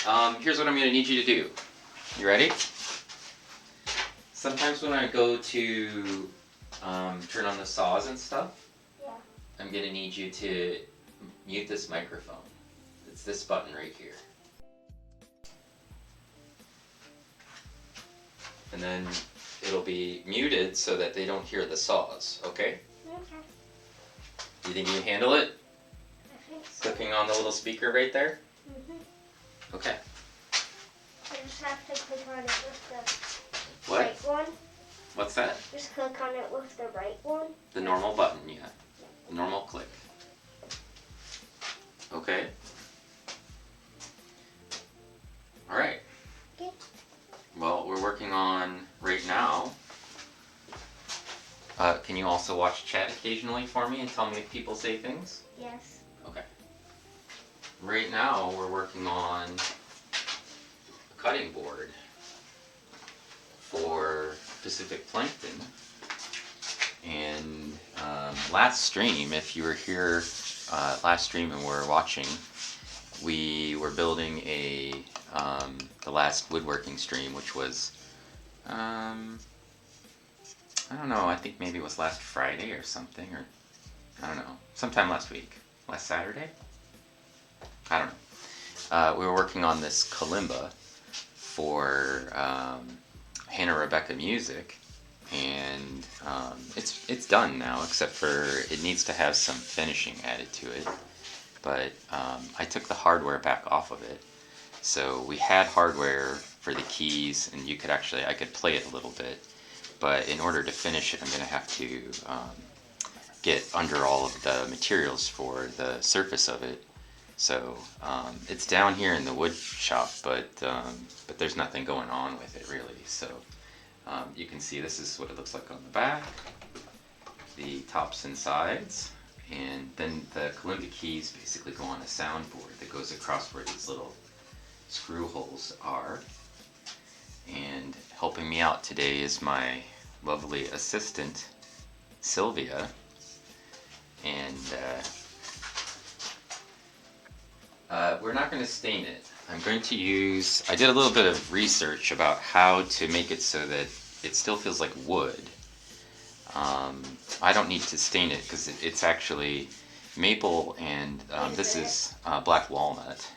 Here's what I'm going to need you to do. You ready? Sometimes when I go to turn on the saws and stuff, I'm going to need you to mute this microphone. It's this button right here. And then it'll be muted so that they don't hear the saws, okay? Okay. You think you can handle it? I think so. Clicking on the little speaker right there? Mm-hmm. Okay. I just have to click on it with the What? right one. What's that? Just click on it with the right one. The normal button, yeah. The normal click. Okay. All right. Okay. Well, we're working on right now. Can you also watch chat occasionally for me and tell me if people say things? Yes. Okay. Right now, we're working on a cutting board for Pacific Plankton. And last stream, if you were here last stream and were watching, we were building the last woodworking stream, which was, I don't know, I think maybe it was last Friday or something, or I don't know, sometime last week, last Saturday? I don't know. We were working on this kalimba for Hannah Rebecca Music, and it's done now, except for it needs to have some finishing added to it. But I took the hardware back off of it. So we had hardware for the keys, and I could play it a little bit. But in order to finish it, I'm going to have to get under all of the materials for the surface of it. So it's down here in the wood shop, but there's nothing going on with it really. So you can see this is what it looks like on the back, the tops and sides. And then the kalimba keys basically go on a soundboard that goes across where these little screw holes are. And helping me out today is my lovely assistant, Sylvia. And we're not going to stain it. I did a little bit of research about how to make it so that it still feels like wood. I don't need to stain it because it's actually maple, and this is black walnut.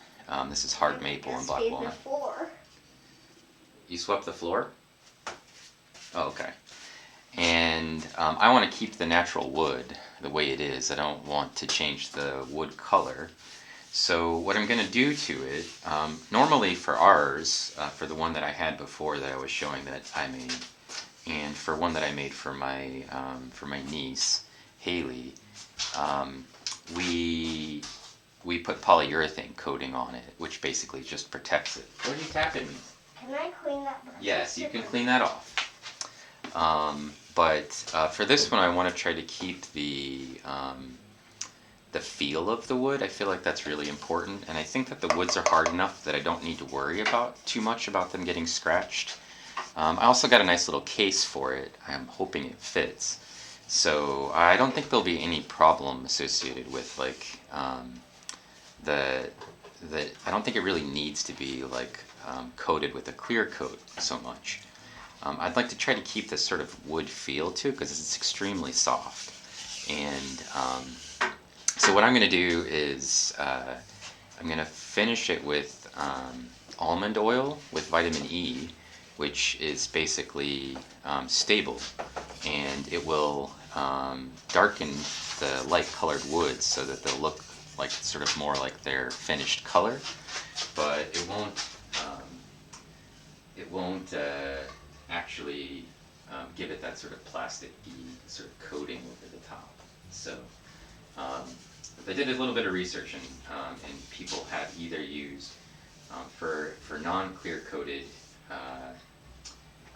This is hard maple and black walnut. The floor. You swept the floor? Oh, okay. And I want to keep the natural wood the way it is. I don't want to change the wood color. So what I'm going to do to it, normally for ours, for the one that I had before that I was showing that I made, and for one that I made for my niece, Haley, we put polyurethane coating on it, which basically just protects it. What are you tapping me? Can I clean that brush? Yes, you can clean that off. But for this one, I want to try to keep the feel of the wood. I feel like that's really important, and I think that the woods are hard enough that I don't need to worry too much about them getting scratched. I also got a nice little case for it. I'm hoping it fits. So I don't think there'll be any problem associated with like I don't think it really needs to be like coated with a clear coat so much. I'd like to try to keep this sort of wood feel too, because it's extremely soft. And so what I'm going to do is I'm going to finish it with almond oil with vitamin E, which is basically stable, and it will darken the light colored woods so that they'll look like sort of more like their finished color, but it won't actually give it that sort of plastic-y sort of coating over the top. So I did a little bit of research, and people have either used for non-clear coated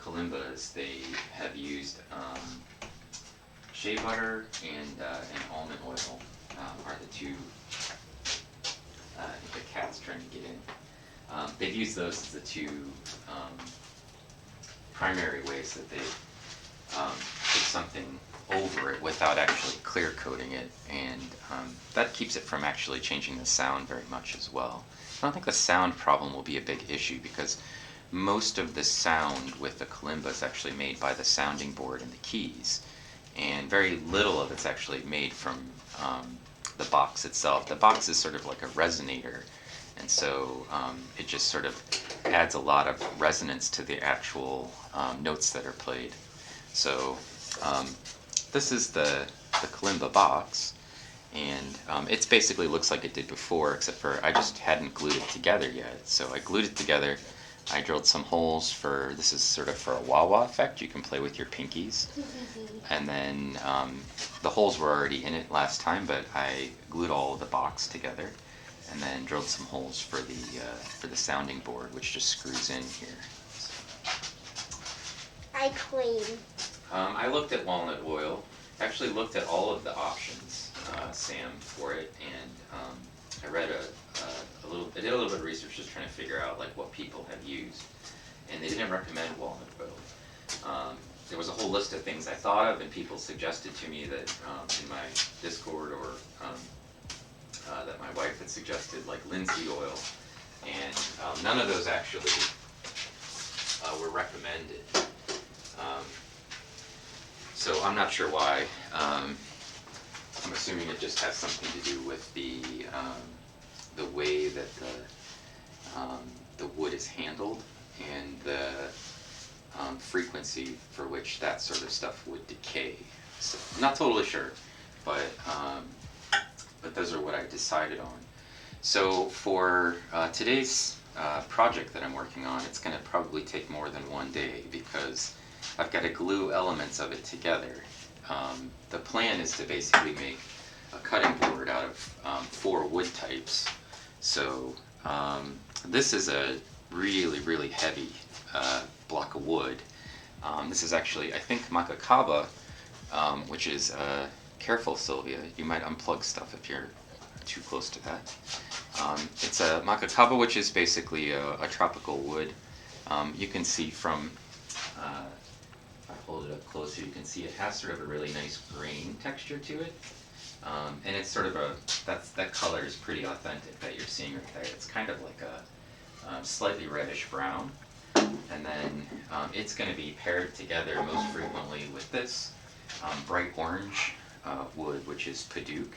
kalimbas, they have used shea butter and almond oil are the two. I think the cat's trying to get in. They've used those as the two primary ways that they've something over it without actually clear coating it, and that keeps it from actually changing the sound very much as well. I don't think the sound problem will be a big issue because most of the sound with the kalimba is actually made by the sounding board and the keys, and very little of it's actually made from the box itself. The box is sort of like a resonator, and so it just sort of adds a lot of resonance to the actual notes that are played. So this is the kalimba box, and it basically looks like it did before, except for I just hadn't glued it together yet. So I glued it together. I drilled some holes for, this is sort of for a wah-wah effect. You can play with your pinkies. And then the holes were already in it last time, but I glued all of the box together and then drilled some holes for the sounding board, which just screws in here. I clean. I looked at walnut oil. Actually looked at all of the options, Sam, for it, and I read I did a little bit of research just trying to figure out like what people have used, and they didn't recommend walnut oil. There was a whole list of things I thought of, and people suggested to me that in my Discord, or that my wife had suggested, like linseed oil, and none of those actually were recommended. So I'm not sure why. I'm assuming it just has something to do with the way that the wood is handled and the frequency for which that sort of stuff would decay. So I'm not totally sure, but those are what I decided on. So for today's project that I'm working on, it's going to probably take more than one day because I've got to glue elements of it together. The plan is to basically make a cutting board out of 4 wood types. So this is a really, really heavy block of wood. This is actually, I think, Makakaba, which is, careful Sylvia, you might unplug stuff if you're too close to that. It's a Makakaba, which is basically a tropical wood. You can see from, if I hold it up closer, you can see it has sort of a really nice grain texture to it. And it's sort of that color is pretty authentic that you're seeing right there. It's kind of like a slightly reddish brown. And then it's going to be paired together most frequently with this bright orange wood, which is Paduke.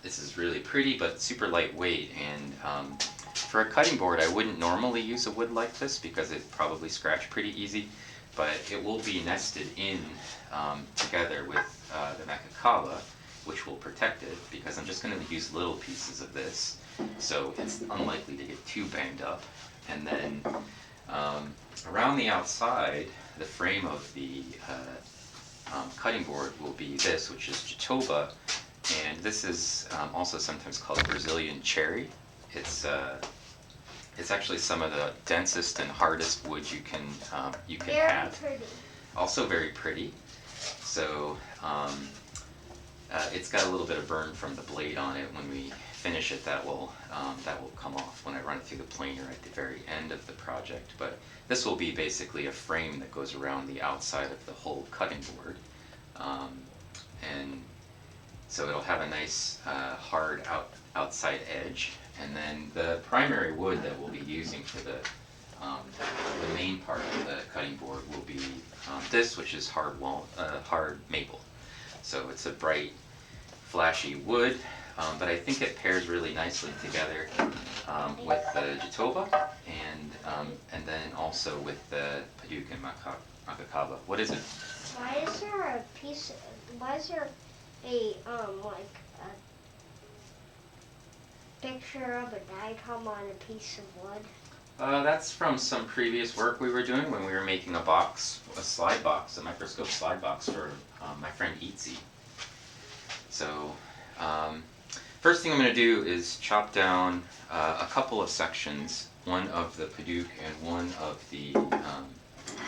This is really pretty but super lightweight, and for a cutting board I wouldn't normally use a wood like this because it probably scratch pretty easy, but it will be nested in together with the Makakaba, which will protect it, because I'm just going to use little pieces of this, so it's unlikely to get too banged up. And then around the outside, the frame of the cutting board will be this, which is Jatoba, and this is also sometimes called Brazilian cherry. It's actually some of the densest and hardest wood you can have. Very pretty. Also very pretty. So it's got a little bit of burn from the blade on it. When we finish it, that will come off when I run it through the planer at the very end of the project. But this will be basically a frame that goes around the outside of the whole cutting board, and so it'll have a nice hard outside edge. And then the primary wood that we'll be using for the main part of the cutting board will be this, which is hard maple. So it's a bright, flashy wood, but I think it pairs really nicely together with the Jatoba and then also with the Paduke and Makakaba. What is it? Why is there a piece? Why is there a like a picture of a diatom on a piece of wood? That's from some previous work we were doing when we were making a slide box, a microscope slide box for my friend Eatsy. So first thing I'm going to do is chop down a couple of sections, one of the Paduke and one of the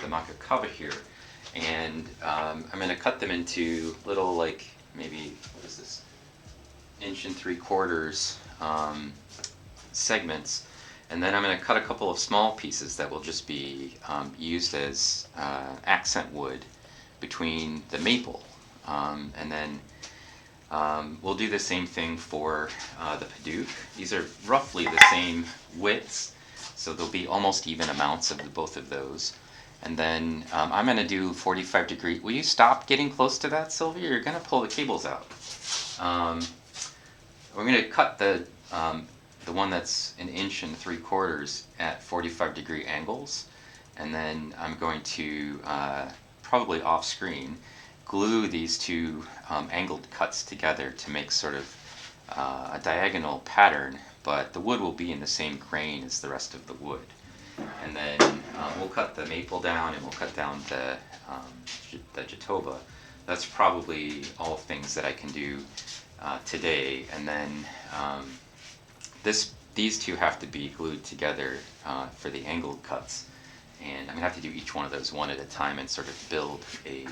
Makakaba here, and I'm going to cut them into little, like, maybe, what is this, 1 3/4 segments. And then I'm going to cut a couple of small pieces that will just be used as accent wood between the maple. And then we'll do the same thing for the Padauk. These are roughly the same widths, so there'll be almost even amounts of both of those. And then I'm going to do 45 degree. Will you stop getting close to that, Sylvia? You're going to pull the cables out. We're going to cut the one that's 1.75 inches at 45 degree angles, and then I'm going to probably off screen glue these two angled cuts together to make sort of a diagonal pattern, but the wood will be in the same grain as the rest of the wood. And then we'll cut the maple down, and we'll cut down the jatoba. That's probably all things that I can do today. And then these two have to be glued together for the angled cuts. And I'm gonna have to do each one of those one at a time and sort of build a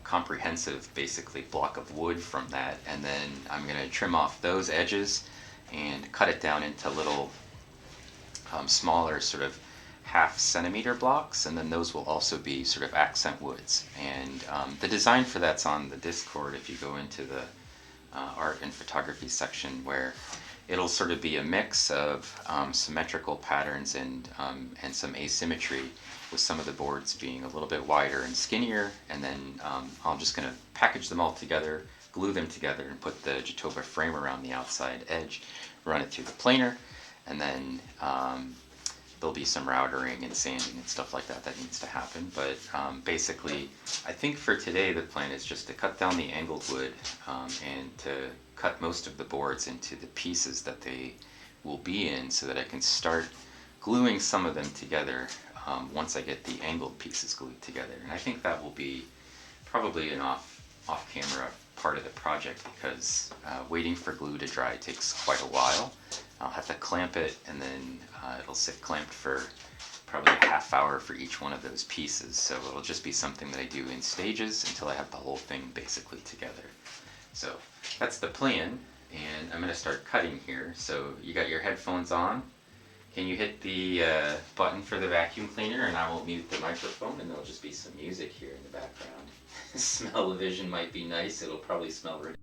comprehensive, basically, block of wood from that. And then I'm gonna trim off those edges and cut it down into little smaller sort of 1/2 centimeter blocks, and then those will also be sort of accent woods. And the design for that's on the Discord if you go into the art and photography section, where it'll sort of be a mix of symmetrical patterns and some asymmetry, with some of the boards being a little bit wider and skinnier. And then I'm just going to package them all together, glue them together, and put the jatoba frame around the outside edge, run it through the planer, and then there'll be some routering and sanding and stuff like that that needs to happen. But basically, I think for today the plan is just to cut down the angled wood and to cut most of the boards into the pieces that they will be in, so that I can start gluing some of them together once I get the angled pieces glued together. And I think that will be probably an off-camera part of the project, because waiting for glue to dry takes quite a while. I'll have to clamp it, and then it'll sit clamped for probably a 1/2 hour for each one of those pieces. So it'll just be something that I do in stages until I have the whole thing basically together. So that's the plan, and I'm going to start cutting here. So you got your headphones on. Can you hit the button for the vacuum cleaner, and I will mute the microphone, and there'll just be some music here in the background. Smell-o-vision might be nice. It'll probably smell really.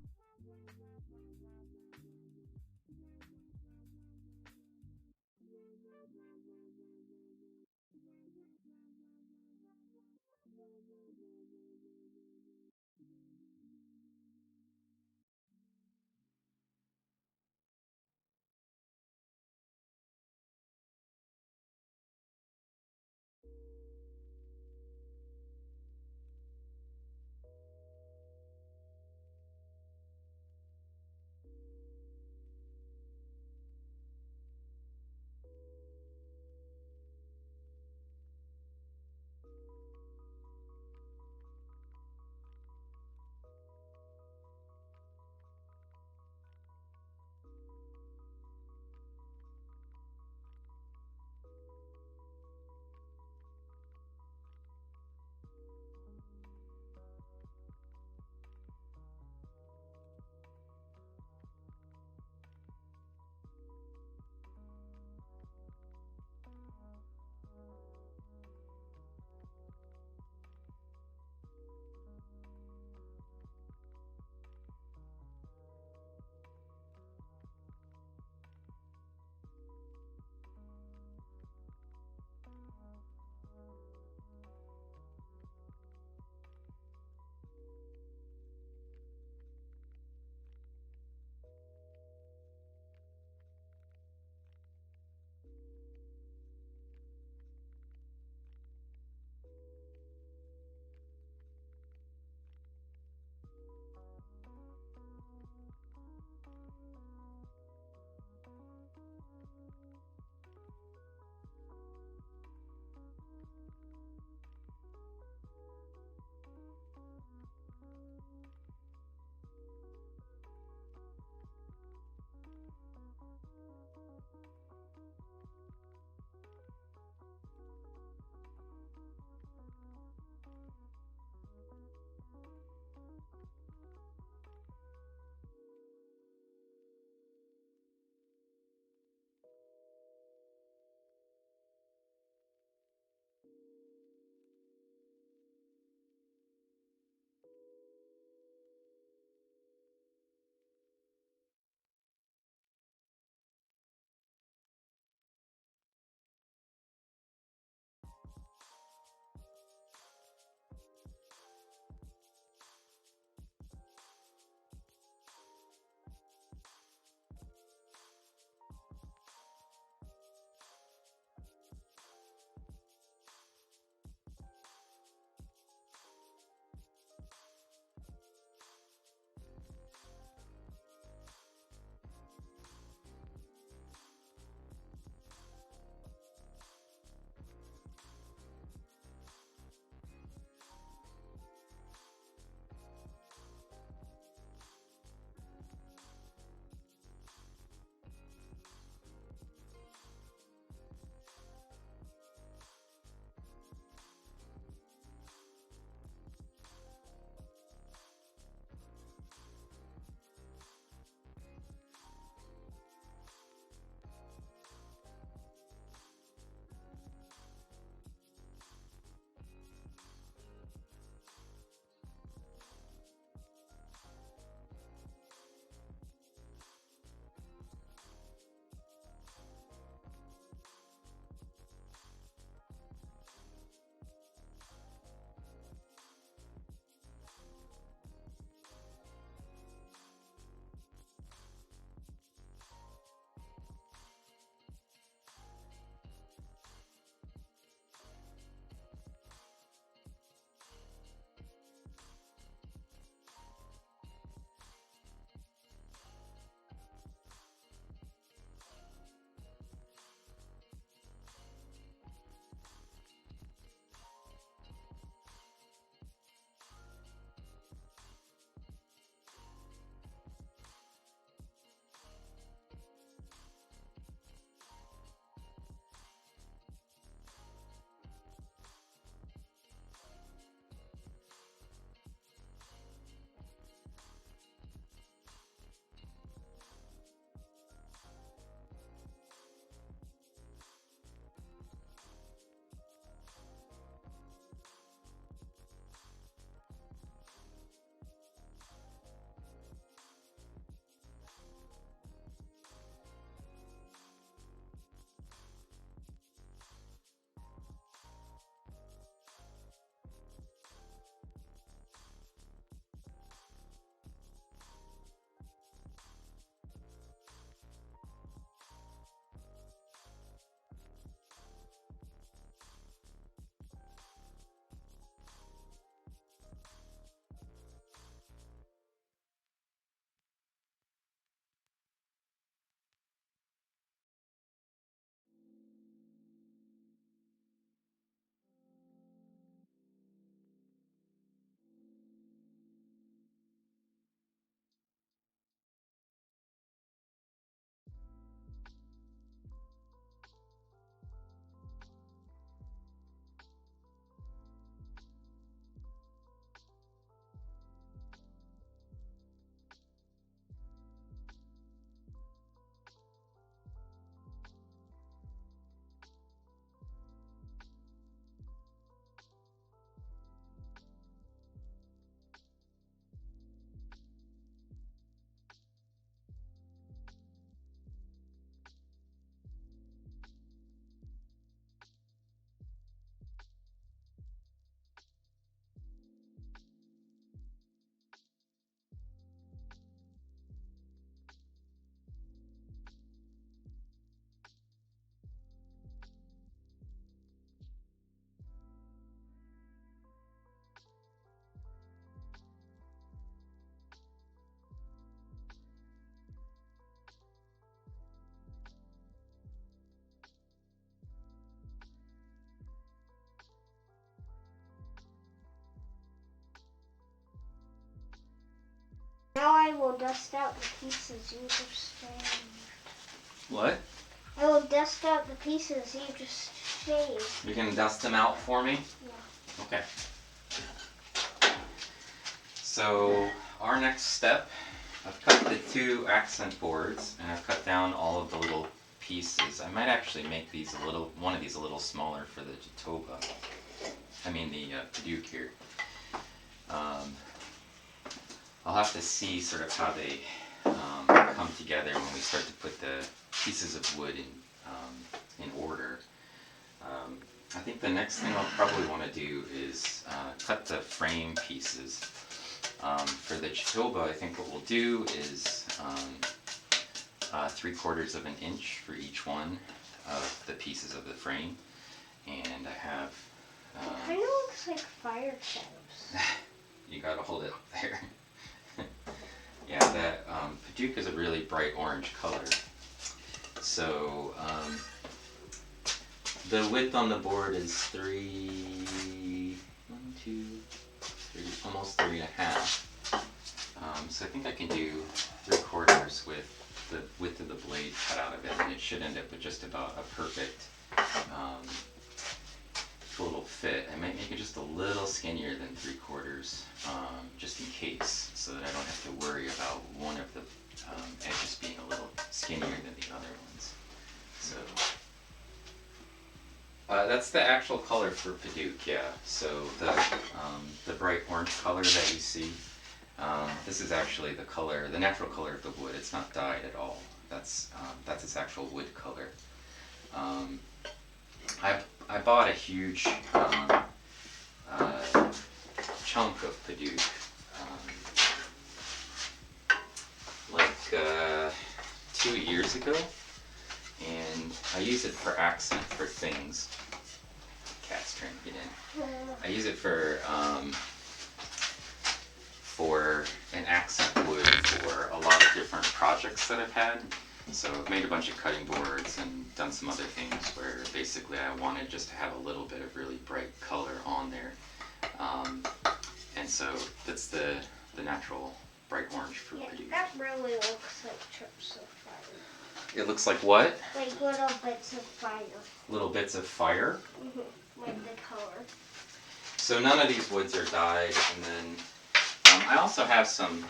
Now I will dust out the pieces you just shaved. What? I will dust out the pieces you just shaved. You're gonna dust them out for me? Yeah. Okay. So our next step, I've cut the 2 accent boards and I've cut down all of the little pieces. I might actually make these one of these a little smaller for the Jatoba. I mean the Paduke here. I'll have to see sort of how they come together when we start to put the pieces of wood in order. I think the next thing I'll probably want to do is cut the frame pieces. For the Jatoba, I think what we'll do is 3/4 of an inch for each one of the pieces of the frame. And I have... it kind of looks like fire chips. You gotta hold it there. Yeah, that Paduke is a really bright orange color. So the width on the board is almost 3.5. So I think I can do 3/4 with the width of the blade cut out of it, and it should end up with just about a perfect total fit. I might make it just a little skinnier than 3/4, just in case, so that I don't have to worry about one of the edges being a little skinnier than the other ones. So that's the actual color for Paduke, yeah. So the bright orange color that you see, this is actually the color, the natural color of the wood. It's not dyed at all. That's its actual wood color. I bought a huge chunk of Paduke, like 2 years ago, and I use it for accent for things. Cat's trying to get in. I use it for an accent wood for a lot of different projects that I've had. So I've made a bunch of cutting boards and done some other things where basically I wanted just to have a little bit of really bright color on there. And so that's the natural bright orange for Paduke. That really looks like chips of fire. It looks like what? Like little bits of fire. Little bits of fire? Mm-hmm. Like the color. So none of these woods are dyed, and then I also have some,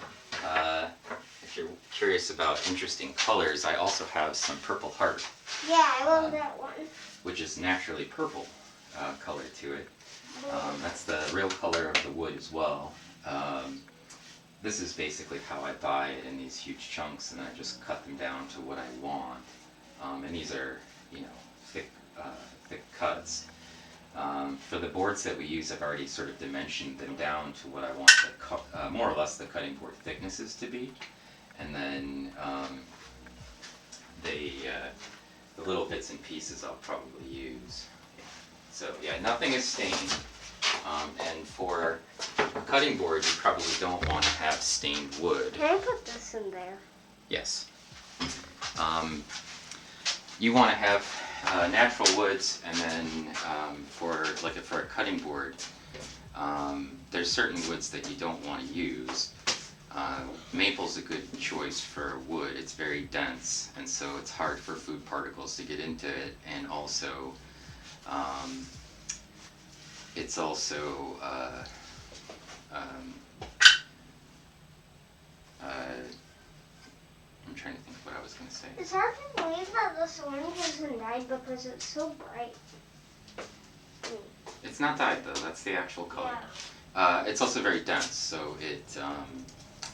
if you're curious about interesting colors, I also have some Purple Heart. Yeah, I love that one. Which is naturally purple color to it. That's the real color of the wood as well. This is basically how I buy it in these huge chunks, and I just cut them down to what I want. And these are, thick cuts. For the boards that we use, I've already sort of dimensioned them down to what I want the more or less the cutting board thicknesses to be, and then the little bits and pieces I'll probably use. So yeah, nothing is stained, and for a cutting board, you probably don't want to have stained wood. Can I put this in there? Yes. You want to have natural woods, and then for a cutting board, there's certain woods that you don't want to use. Maple's a good choice for wood. It's very dense, and so it's hard for food particles to get into it, and also it's also I'm trying to think what I was going to say. It's hard to believe that this orange isn't dyed because it's so bright. It's not dyed though, that's the actual color. Yeah. It's also very dense, so it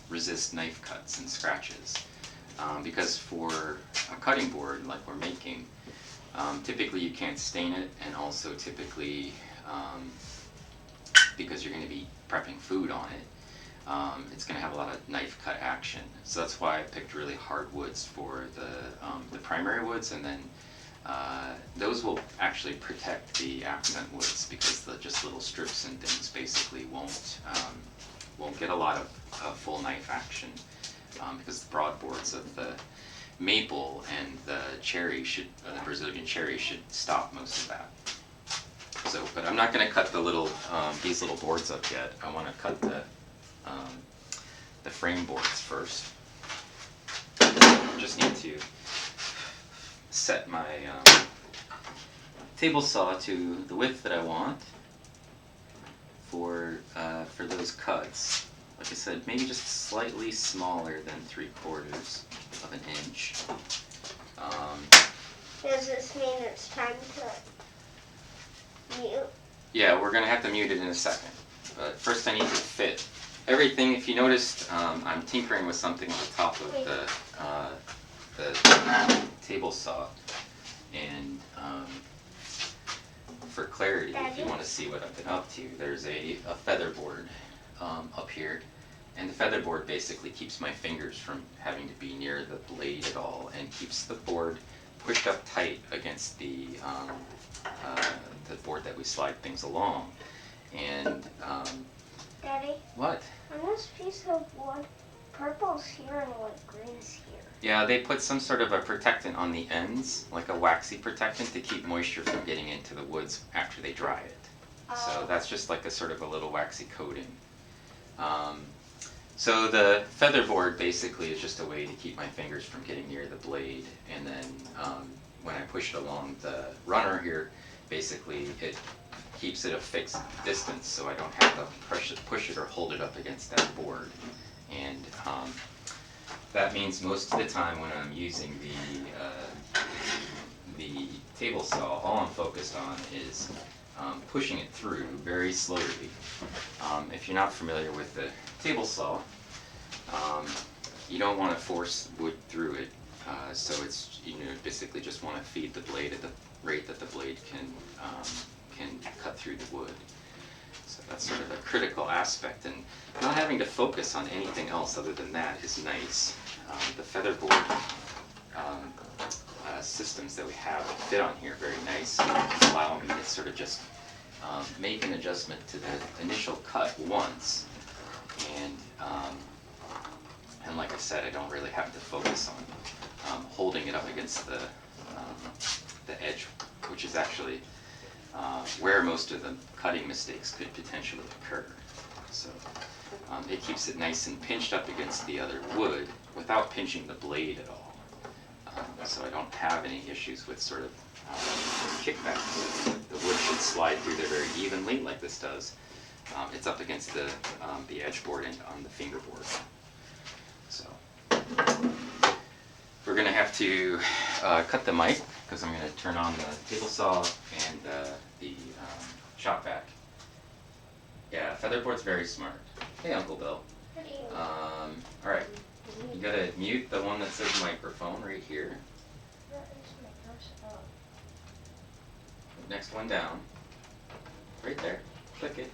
resists knife cuts and scratches. Because for a cutting board like we're making, typically you can't stain it, and also typically because you're going to be prepping food on it, it's going to have a lot of knife cut action. So that's why I picked really hard woods for the primary woods, and then those will actually protect the accent woods, because the just little strips and things basically won't get a lot of full knife action, because the broad boards of the maple and the cherry the Brazilian cherry should stop most of that. So, but I'm not going to cut the little these little boards up yet. I want to cut the the frame boards first. Just need to set my table saw to the width that I want for those cuts. Like I said, maybe just slightly smaller than 3/4 of an inch. Does this mean it's time to mute? Yeah, we're gonna have to mute it in a second. But first I need to fit everything. If you noticed, I'm tinkering with something on the top of the table saw. And for clarity, if you want to see what I've been up to, there's a feather board up here. And the feather board basically keeps my fingers from having to be near the blade at all, and keeps the board pushed up tight against the board that we slide things along. And Daddy? What? On this piece of wood, purple's here and like green's here. Yeah, they put some sort of a protectant on the ends, like a waxy protectant, to keep moisture from getting into the woods after they dry it. So that's just like a sort of a little waxy coating. So the feather board basically is just a way to keep my fingers from getting near the blade, and then when I push it along the runner here, basically it keeps it a fixed distance, so I don't have to push it or hold it up against that board. And that means most of the time when I'm using the table saw, all I'm focused on is pushing it through very slowly. If you're not familiar with the table saw, you don't want to force wood through it, so it's, you know, basically just want to feed the blade at the rate that the blade can cut through the wood. So that's sort of a critical aspect, and not having to focus on anything else other than that is nice. The featherboard systems that we have fit on here very nice, allow me to sort of just make an adjustment to the initial cut once, and like I said, I don't really have to focus on holding it up against the edge, which is actually where most of the cutting mistakes could potentially occur. So it keeps it nice and pinched up against the other wood without pinching the blade at all. So I don't have any issues with sort of kickback. The wood should slide through there very evenly, like this does. It's up against the edge board and on the fingerboard. So we're going to have to cut the mic, because I'm going to turn on the table saw and the shop vac. Yeah, featherboard's very smart. Hey, Uncle Bill. All right, you got to mute the one that says microphone right here. Next one down. Right there. Click it.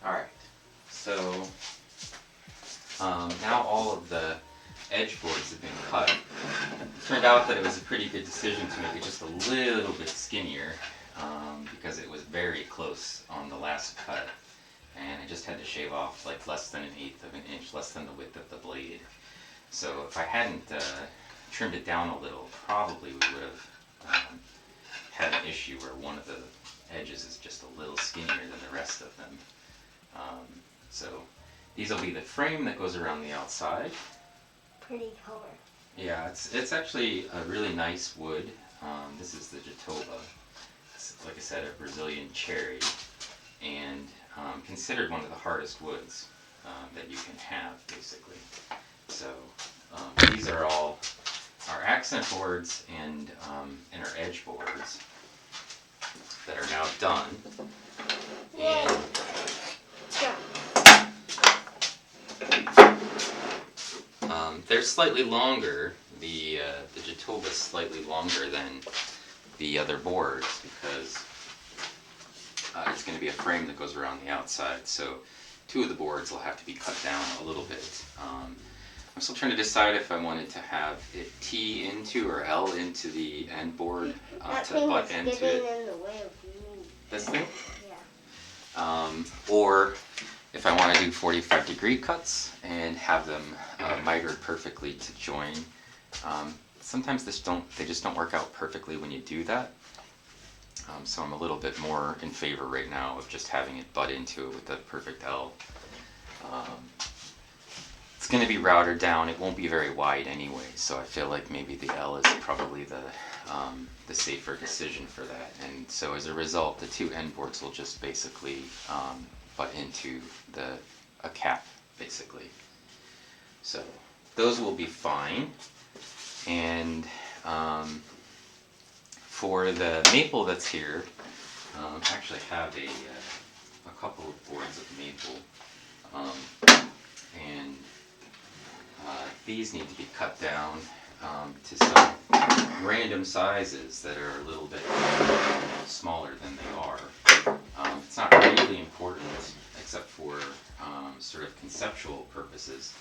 Alright, so now all of the edge boards have been cut. It turned out that it was a pretty good decision to make it just a little bit skinnier because it was very close on the last cut, and I just had to shave off like less than 1/8 of an inch, less than the width of the blade. So if I hadn't trimmed it down a little, probably we would have had an issue where one of the edges is just a little skinnier than the rest of them. So these will be the frame that goes around the outside. Pretty color. Yeah, it's actually a really nice wood. This is the Jatoba. It's, like I said, a Brazilian cherry, and considered one of the hardest woods that you can have, basically. So these are all our accent boards and our edge boards that are now done. And they're slightly longer. The Jatoba is slightly longer than the other boards because it's going to be a frame that goes around the outside. So 2 of the boards will have to be cut down a little bit. I'm still trying to decide if I wanted to have it T into or L into the end board to butt into it. In the way of me. This thing? Yeah. Or if I want to do 45-degree cuts and have them mitered perfectly to join. Sometimes they just don't work out perfectly when you do that. So I'm a little bit more in favor right now of just having it butt into it with the perfect L. It's going to be routed down. It won't be very wide anyway, so I feel like maybe the L is probably the safer decision for that. And so as a result, the 2 end boards will just basically butt into a cap, basically. So those will be fine. And for the maple that's here, I actually have a couple of boards of maple, and these need to be cut down to some random sizes that are a little bit smaller than they are. It's not really important, except for sort of conceptual purposes,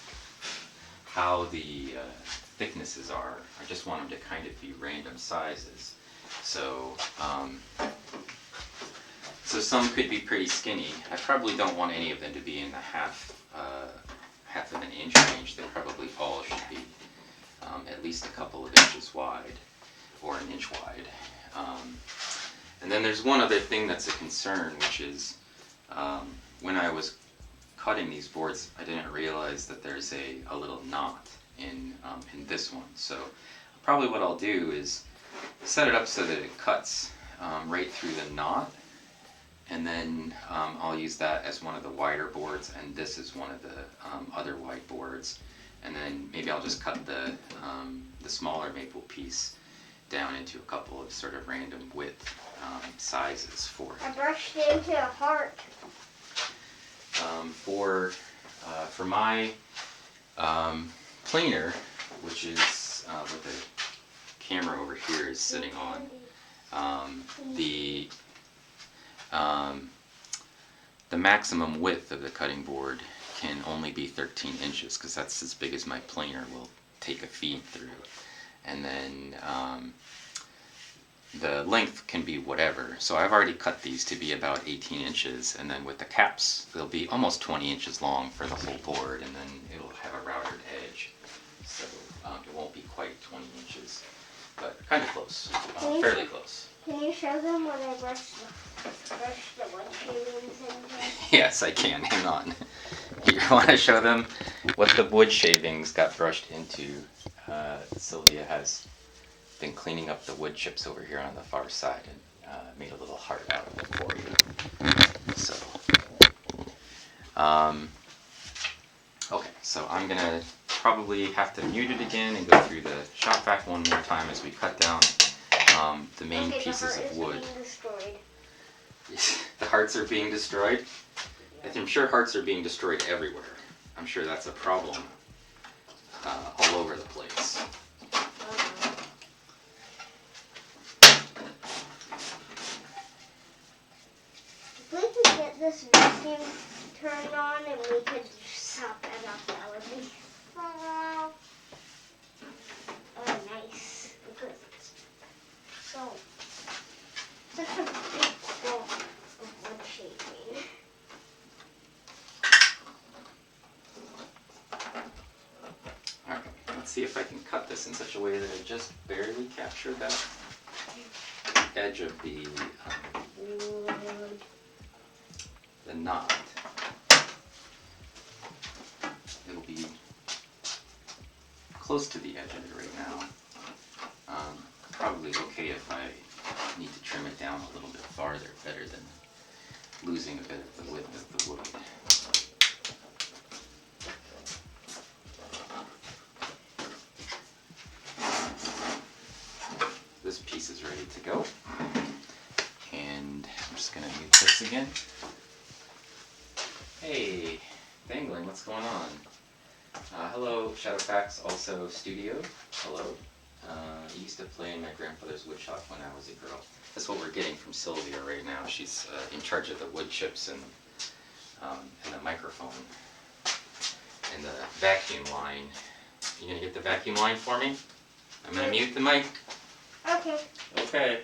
how the thicknesses are. I just want them to kind of be random sizes. So, so some could be pretty skinny. I probably don't want any of them to be in the half of an inch range. They probably all should be at least a couple of inches wide, or an inch wide. And then there's one other thing that's a concern, which is when I was cutting these boards, I didn't realize that there's a little knot in this one. So probably what I'll do is set it up so that it cuts right through the knot, and then I'll use that as one of the wider boards, and this is one of the other wide boards, and then maybe I'll just cut the smaller maple piece down into a couple of sort of random width sizes for it. I brushed it into a heart. For my planer, which is what the camera over here is sitting on, the maximum width of the cutting board can only be 13 inches because that's as big as my planer will take a feed through. And then the length can be whatever. So I've already cut these to be about 18 inches, and then with the caps they'll be almost 20 inches long for the whole board, and then it'll have a routed edge. So it won't be quite 20 inches, but kind of close, fairly close. Can you show them when I brush the wood shavings into? Yes, I can. Hang on. You want to show them what the wood shavings got brushed into? Sylvia has been cleaning up the wood chips over here on the far side and made a little heart out of it for you. So, okay, so I'm gonna probably have to mute it again and go through the shop vac one more time as we cut down the main pieces of wood. The hearts are being destroyed? I'm sure hearts are being destroyed everywhere. I'm sure that's a problem all over the place. If we could get this vacuum turned on and we could stop that off. That would be nice because it's so such a big ball of wood shaping. Alright, let's see if I can cut this in such a way that I just barely capture that edge of the knot. It'll be close to the edge of it right now. Probably okay if I need to trim it down a little bit farther, better than losing a bit of the width of the wood. This piece is ready to go. And I'm just going to mute this again. Hey, Dangling, what's going on? Hello, Shadowfax, also Studio. Hello. I used to play in my grandfather's woodshop when I was a girl. That's what we're getting from Sylvia right now. She's in charge of the wood chips and the microphone and the vacuum line. You gonna get the vacuum line for me? I'm gonna mute the mic. Okay. Okay.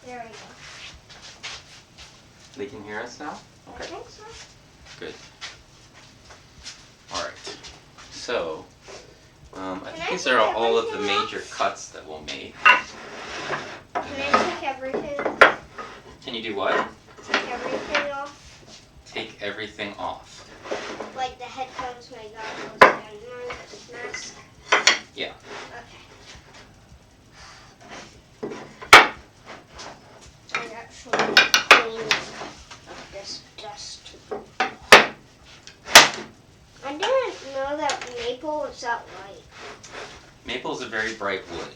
There we go. They can hear us now? I Okay, think so. good. All right. So, I think I these take are all of the everything off? major cuts that we'll make. Can I take everything off? Can you do what? Take everything off? Take everything off. Like the headphones, my goggles, and my mask? Yeah. Okay. I got some clean of this dust. I didn't know that maple was that light. Maple is a very bright wood.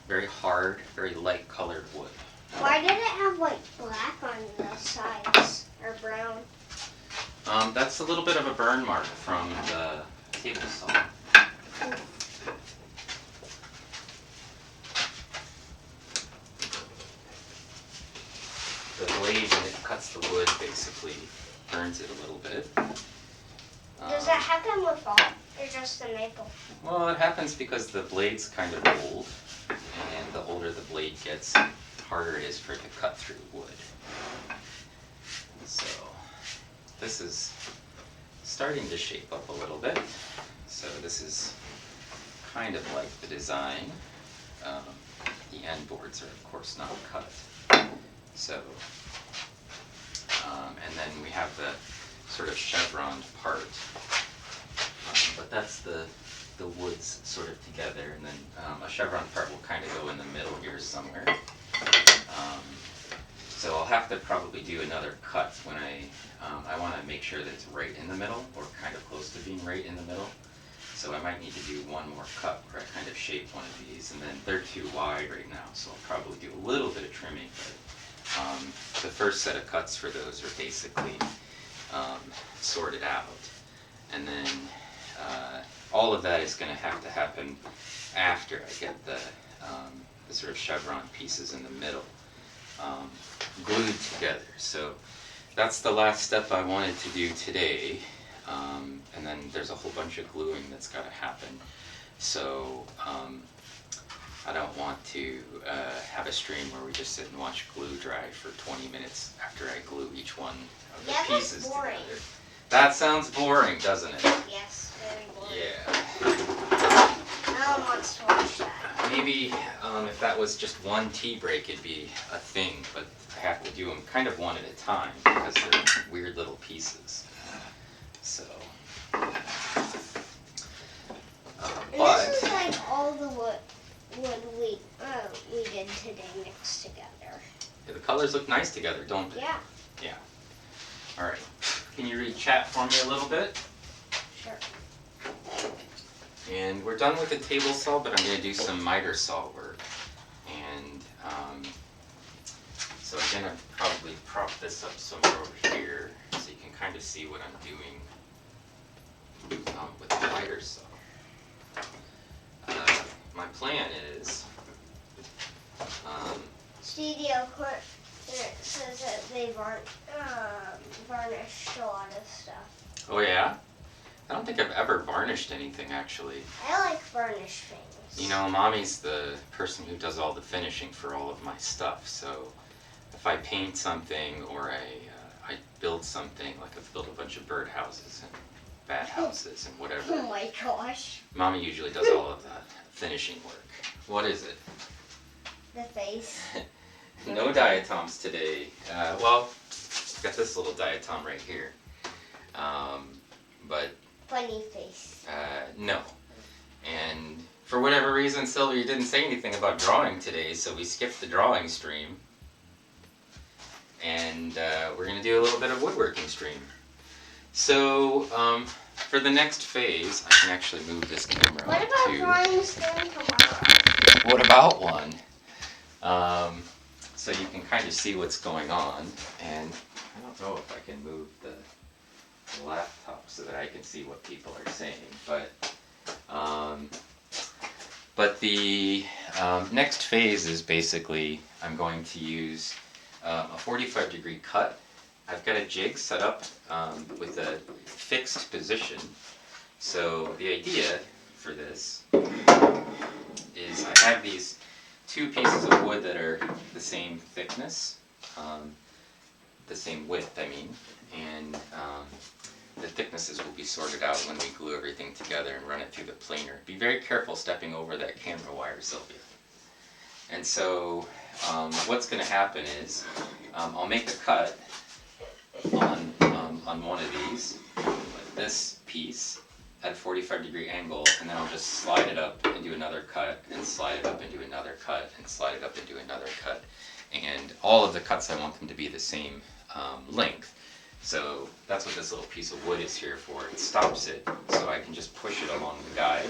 Very hard, very light colored wood. Why did it have like black on the sides? Or brown? That's a little bit of a burn mark from the table saw. The blade, when it cuts the wood, basically burns it a little bit. Does that happen with all? Or just the maple? Well, it happens because the blade's kind of old, and the older the blade gets, the harder it is for it to cut through wood. So, this is starting to shape up a little bit. So this is kind of like the design. The end boards are of course not cut. So, and then we have the sort of chevroned part. But that's the woods sort of together, and then a chevron part will kind of go in the middle here somewhere. So I'll have to probably do another cut when I want to make sure that it's right in the middle, or kind of close to being right in the middle. So I might need to do one more cut where I kind of shape one of these, and then they're too wide right now, so I'll probably do a little bit of trimming. But the first set of cuts for those are basically sorted out, and then all of that is going to have to happen after I get the sort of chevron pieces in the middle glued together. So that's the last step I wanted to do today, and then there's a whole bunch of gluing that's got to happen. So I don't want to have a stream where we just sit and watch glue dry for 20 minutes after I glue each one of the pieces that's boring. together. That sounds boring, doesn't it? Yes, very boring. Yeah. No one wants to watch that. Maybe if that was just one tea break, it'd be a thing, but I have to do them kind of one at a time because they're weird little pieces. So, And but this is like all the wood we did today mixed together. yeah, the colors look nice together, don't they? Yeah. Yeah. All right. Can you read chat for me a little bit? Sure. And we're done with the table saw, but I'm going to do some miter saw work. And so I'm going to probably prop this up somewhere over here so you can kind of see what I'm doing with the miter saw. My plan is Studio Court says that they varnished a lot of stuff. oh yeah? I don't think I've ever varnished anything actually. I like varnished things. You know, Mommy's the person who does all the finishing for all of my stuff, so if I paint something or I build something, like I've built a bunch of bird houses and bat houses and whatever, Oh my gosh. Mommy usually does all of that finishing work. What is it? The face. No diatoms today. Well, I've got this little diatom right here. But Funny face. no. And for whatever reason, Sylvia didn't say anything about drawing today, so we skipped the drawing stream. And we're going to do a little bit of woodworking stream. So, for the next phase, I can actually move this camera What up about to... drawing stream tomorrow? What about one? So you can kind of see what's going on. And I don't know if I can move the laptop so that I can see what people are saying, but the next phase is basically I'm going to use a 45-degree cut. I've got a jig set up with a fixed position. So the idea for this is I have these two pieces of wood that are the same thickness, the same width, I mean, and the thicknesses will be sorted out when we glue everything together and run it through the planer. Be very careful stepping over that camera wire, Sylvia. And so what's going to happen is I'll make a cut on one of these with this piece at a 45-degree angle, and then I'll just slide it up and do another cut, and slide it up and do another cut, and slide it up and do another cut. And all of the cuts, I want them to be the same length. So that's what this little piece of wood is here for. It stops it, so I can just push it along the guide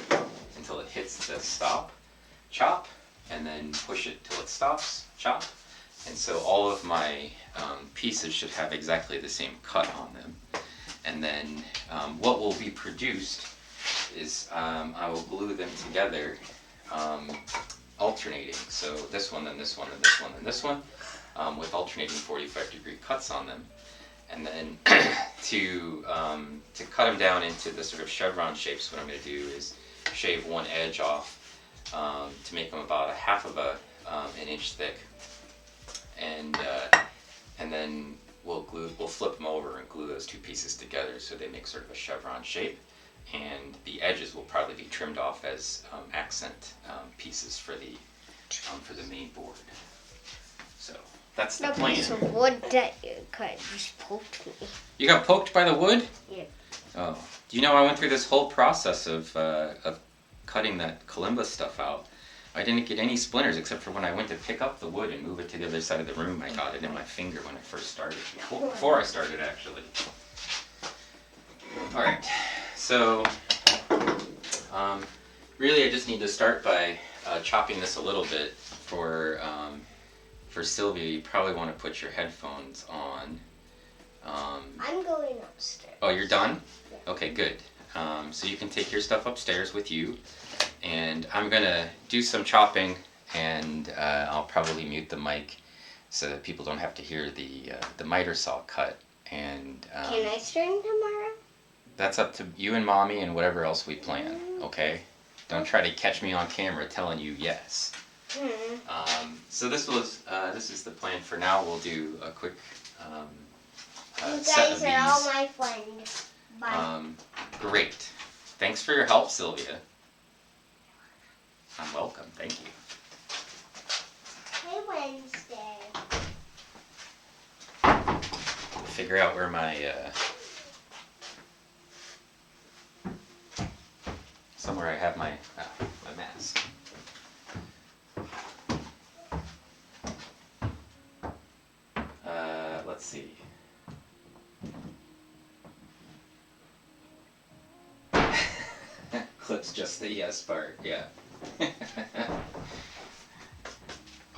until it hits the stop, chop, and then push it till it stops, chop. And so all of my pieces should have exactly the same cut on them. And then what will be produced is I will glue them together, alternating. So this one, then this one, then this one, then this one, with alternating 45-degree cuts on them. And then to cut them down into the sort of chevron shapes, what I'm going to do is shave one edge off to make them about a half of an inch thick, and then we'll flip them over and glue those two pieces together so they make sort of a chevron shape, and the edges will probably be trimmed off as accent pieces for the main board. So that's the plan. piece of wood that you cut just poked me. You got poked by the wood? Yeah. Oh, do you know I went through this whole process of cutting that kalimba stuff out. I didn't get any splinters except for when I went to pick up the wood and move it to the other side of the room. I got it in my finger when I first started. Before I started, actually. Alright, so really I just need to start by chopping this a little bit. For Sylvia, you probably want to put your headphones on. I'm going upstairs. Oh, you're done? Yeah. Okay, good. So you can take your stuff upstairs with you, and I'm gonna do some chopping, and I'll probably mute the mic so that people don't have to hear the miter saw cut. And Can I stream tomorrow? that's up to you and Mommy and whatever else we plan. Okay? Don't try to catch me on camera telling you yes. So this is the plan for now. We'll do a quick You set of guys are all these. my friends. Bye. Great. Thanks for your help, Sylvia. I'm welcome. Thank you. Hey, Wednesday. Figure out where my somewhere I have my mask. Let's see. Clips just the yes part, yeah.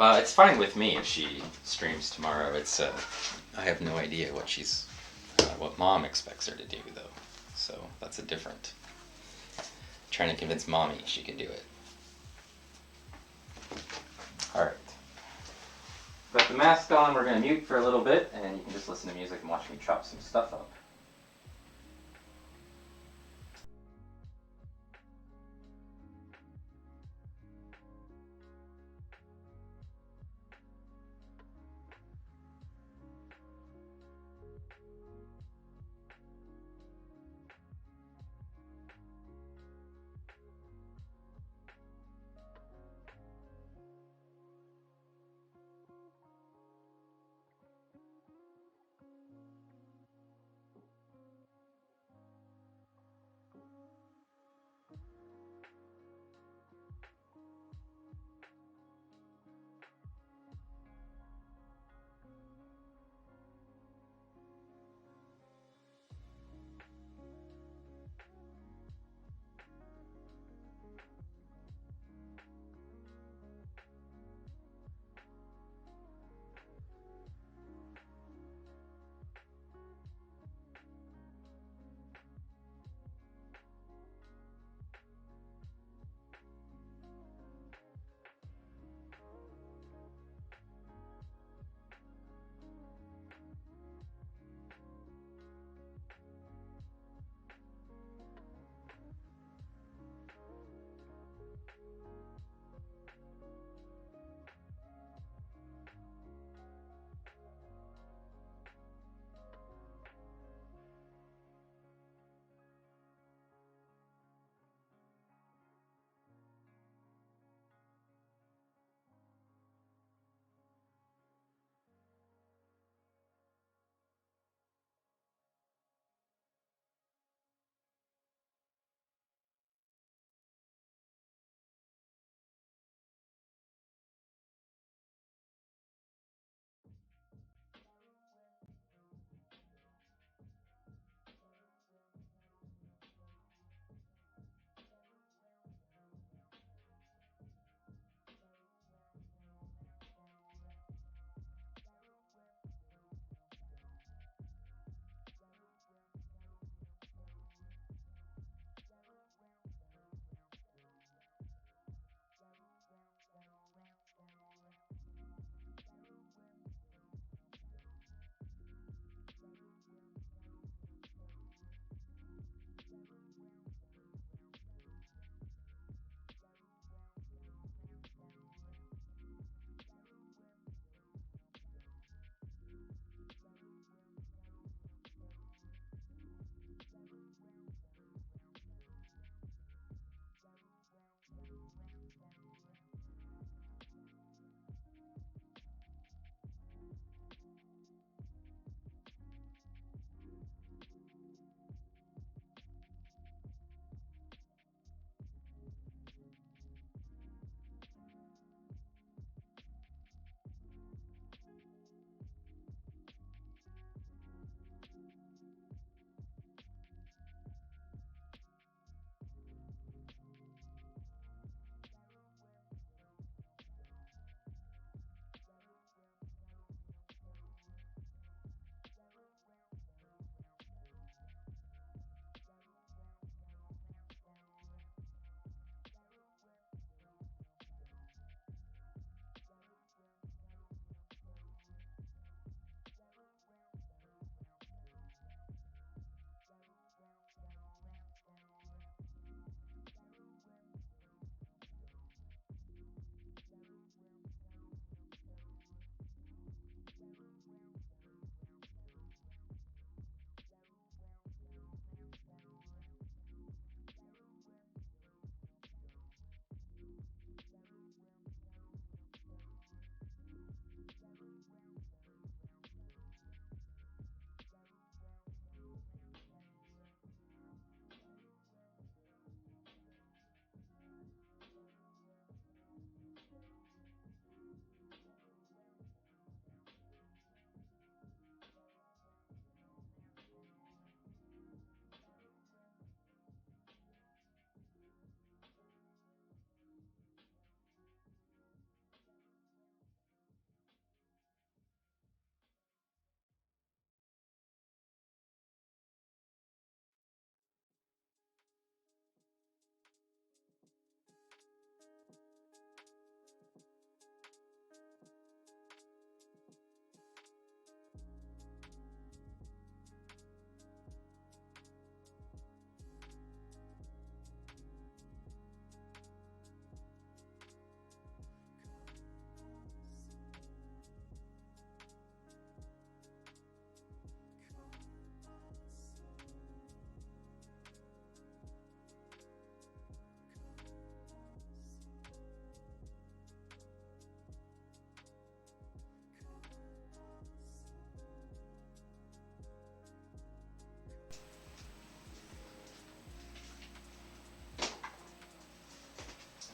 It's fine with me if she streams tomorrow. It's I have no idea what Mom expects her to do though. So that's a different. Trying to convince Mommy she can do it. All right. Got the mask on. We're gonna mute for a little bit, and you can just listen to music and watch me chop some stuff up.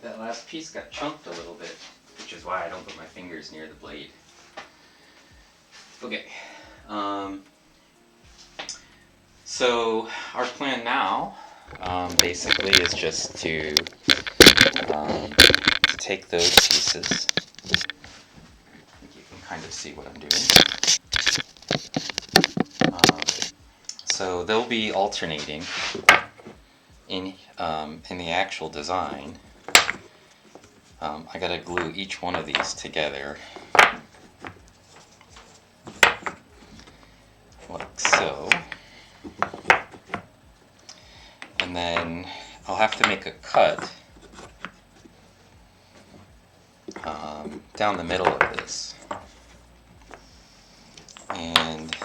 that last piece got chunked a little bit, which is why I don't put my fingers near the blade. Okay. So our plan now basically is just to take those pieces. I think you can kind of see what I'm doing. So they'll be alternating in the actual design. I gotta glue each one of these together like so. And then I'll have to make a cut down the middle of this. And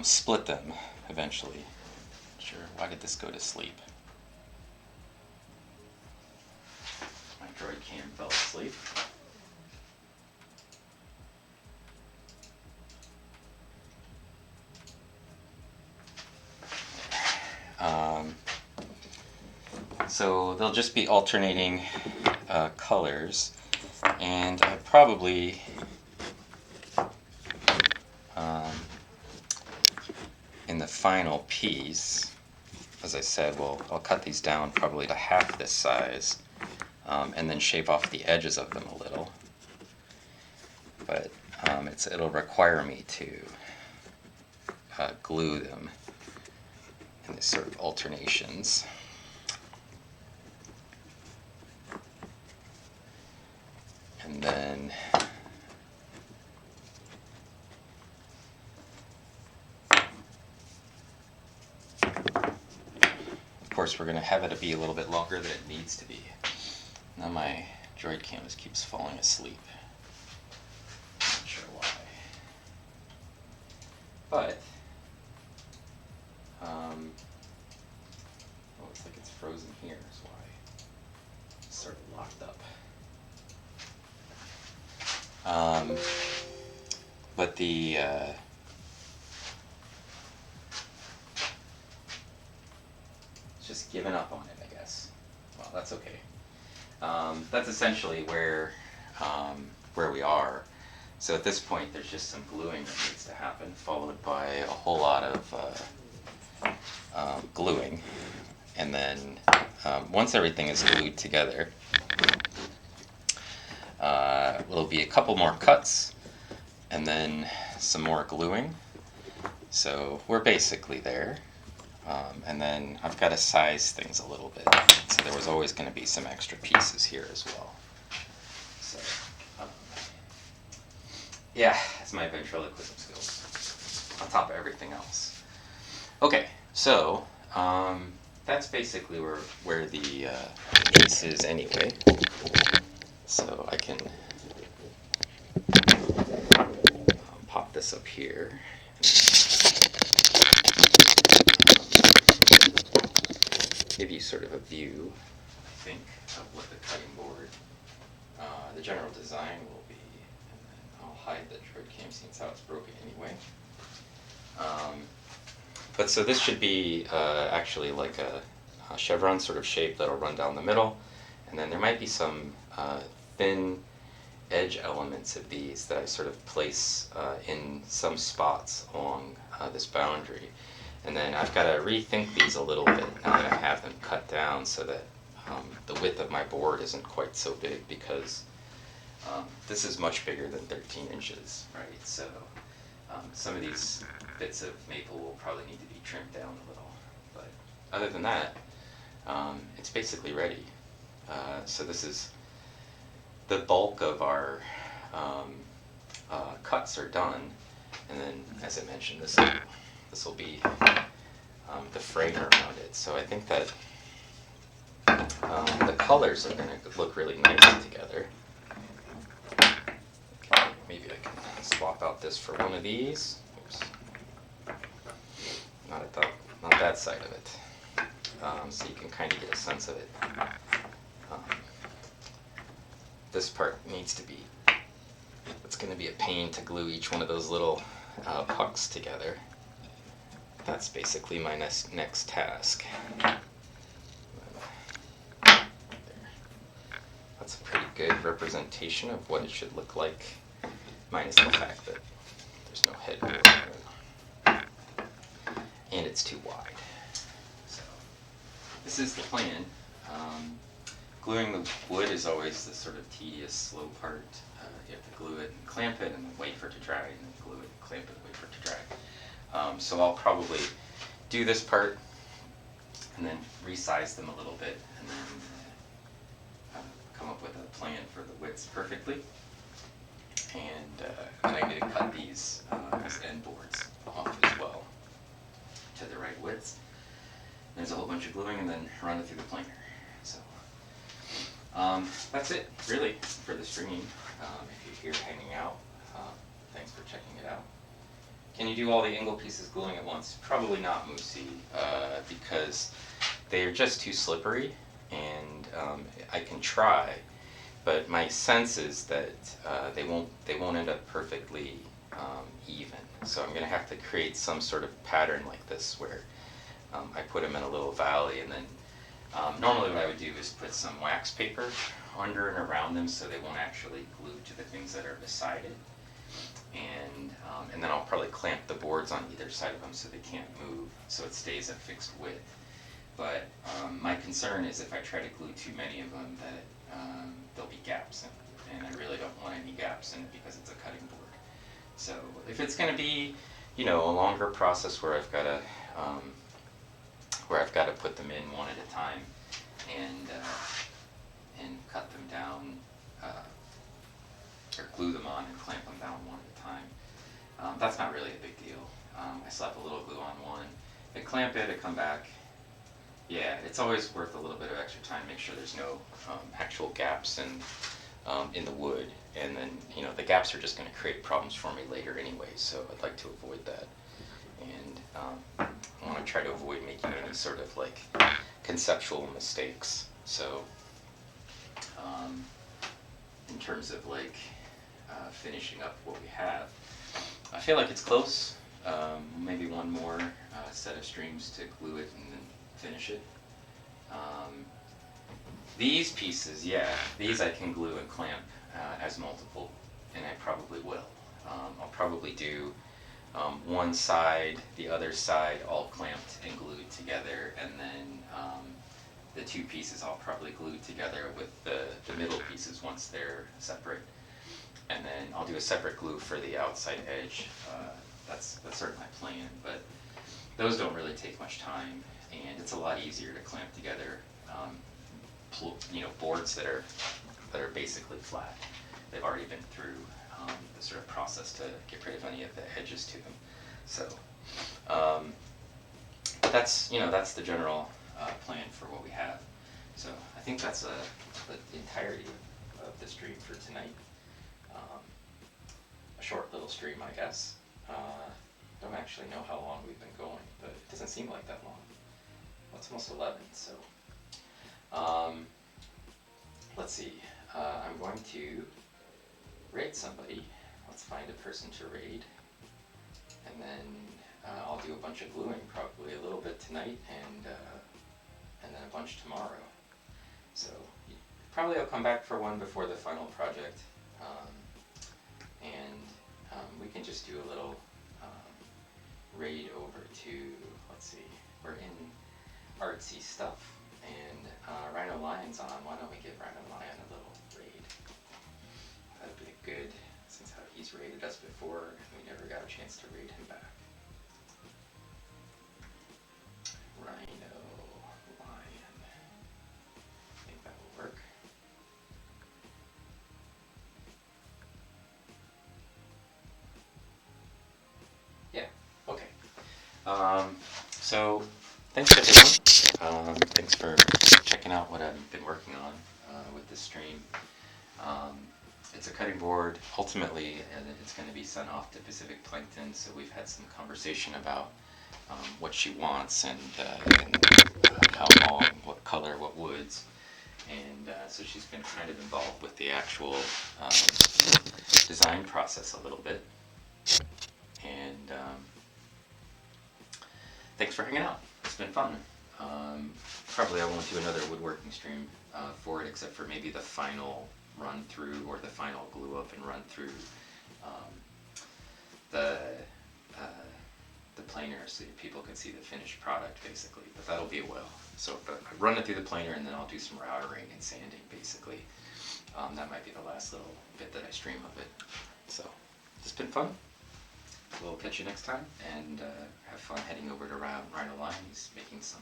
split them eventually. Sure, why did this go to sleep? My droid cam fell asleep. So they'll just be alternating colors, and I probably in the final piece, as I said, I'll cut these down probably to half this size, and then shave off the edges of them a little. But it'll require me to glue them in this sort of alternations. And then of course we're going to have it be a little bit longer than it needs to be. Now my droid cam just keeps falling asleep. Not sure why. But looks like it's frozen here is why. It's sort of locked up. But the it's just given up on it, I guess. Well, that's okay. That's essentially where we are. So at this point, there's just some gluing that needs to happen, followed by a whole lot of gluing, and then once everything is glued together, there'll be a couple more cuts, and then some more gluing. So we're basically there. And then I've got to size things a little bit. So there was always going to be some extra pieces here as well. So, yeah, that's my ventriloquism skills on top of everything else. Okay, so that's basically where the piece is anyway. So I can pop this up here. Give you sort of a view, I think, of what the cutting board, the general design will be, and then I'll hide the droid cam since how it's broken anyway. But so this should be actually like a chevron sort of shape that'll run down the middle, and then there might be some thin edge elements of these that I sort of place in some spots along this boundary. And then I've got to rethink these a little bit now that I have them cut down so that the width of my board isn't quite so big, because this is much bigger than 13 inches, right? So some of these bits of maple will probably need to be trimmed down a little. But other than that, it's basically ready. So this is the bulk of our cuts are done. And then, as I mentioned, this will be the frame around it. So I think that the colors are going to look really nice together. Okay, maybe I can swap out this for one of these. Oops. Not that side of it. So you can kind of get a sense of it. This part needs to be, it's going to be a pain to glue each one of those little pucks together. that's basically my next task. That's a pretty good representation of what it should look like, minus the fact that there's no headboard and it's too wide. So this is the plan. Gluing the wood is always the sort of tedious, slow part. You have to glue it and clamp it and then wait for it to dry, and then glue it, clamp it, wait for it to dry. So I'll probably do this part and then resize them a little bit, and then come up with a plan for the widths perfectly. And I need to cut these end boards off as well to the right widths. There's a whole bunch of gluing and then run it through the planer. So that's it, really, for the stream. If you're here hanging out, thanks for checking it out. Can you do all the angle pieces gluing at once? Probably not, Moosey, because they're just too slippery, and I can try, but my sense is that they won't end up perfectly even. So I'm going to have to create some sort of pattern like this where I put them in a little valley, and then normally what I would do is put some wax paper under and around them so they won't actually glue to the things that are beside it. And then I'll probably clamp the boards on either side of them so they can't move, so it stays a fixed width. But my concern is if I try to glue too many of them that there'll be gaps in it, and I really don't want any gaps in it because it's a cutting board. So if it's going to be, a longer process where I've got to put them in one at a time and cut them down, or glue them on and clamp them down one at a time, that's not really a big deal. I slap a little glue on one, I clamp it, I come back. Yeah, it's always worth a little bit of extra time. Make sure there's no actual gaps in the wood, and then the gaps are just going to create problems for me later anyway. So I'd like to avoid that, and I want to try to avoid making any sort of like conceptual mistakes. So in terms of like finishing up what we have, I feel like it's close. Maybe one more set of streams to glue it and then finish it. These pieces, these I can glue and clamp as multiple, and I probably will. I'll probably do one side, the other side all clamped and glued together, and then the two pieces I'll probably glue together with the middle pieces once they're separate. And then I'll do a separate glue for the outside edge. That's sort of my plan, but those don't really take much time, and it's a lot easier to clamp together boards that are basically flat. They've already been through the sort of process to get rid of any of the edges to them. So that's the general plan for what we have. So I think that's the entirety of the stream for tonight. A short little stream, I guess. Don't actually know how long we've been going, but it doesn't seem like that long. Well, it's almost 11, so let's see. I'm going to raid somebody. Let's find a person to raid, and then I'll do a bunch of gluing, probably a little bit tonight, and then a bunch tomorrow. So probably I'll come back for one before the final project, and we can just do a little raid over to, let's see, we're in artsy stuff, and Rhino Lion's on. Why don't we give Rhino Lion a little raid? That'd be good, since how he's raided us before, and we never got a chance to raid him back. Rhino Lion. I think that will work. Yeah, okay. So thanks everyone. Thanks for checking out what I've been working on with this stream. It's a cutting board. Ultimately, it's going to be sent off to Pacific Plankton, so we've had some conversation about what she wants and how long, what color, what woods. And so she's been kind of involved with the actual design process a little bit. And thanks for hanging out. It's been fun. Probably I won't do another woodworking stream for it, except for maybe the final run through or the final glue up and run through um, the uh, the planer, so that people can see the finished product basically. But that'll be a while. So I run it through the planer and then I'll do some routering and sanding basically. That might be the last little bit that I stream of it. So it's been fun. We'll catch you next time, and have fun heading over to Rhino Line. He's making some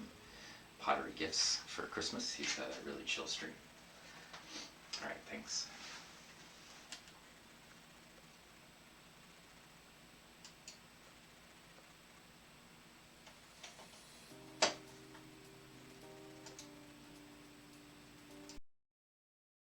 pottery gifts for Christmas. He's got a really chill stream. Alright, thanks.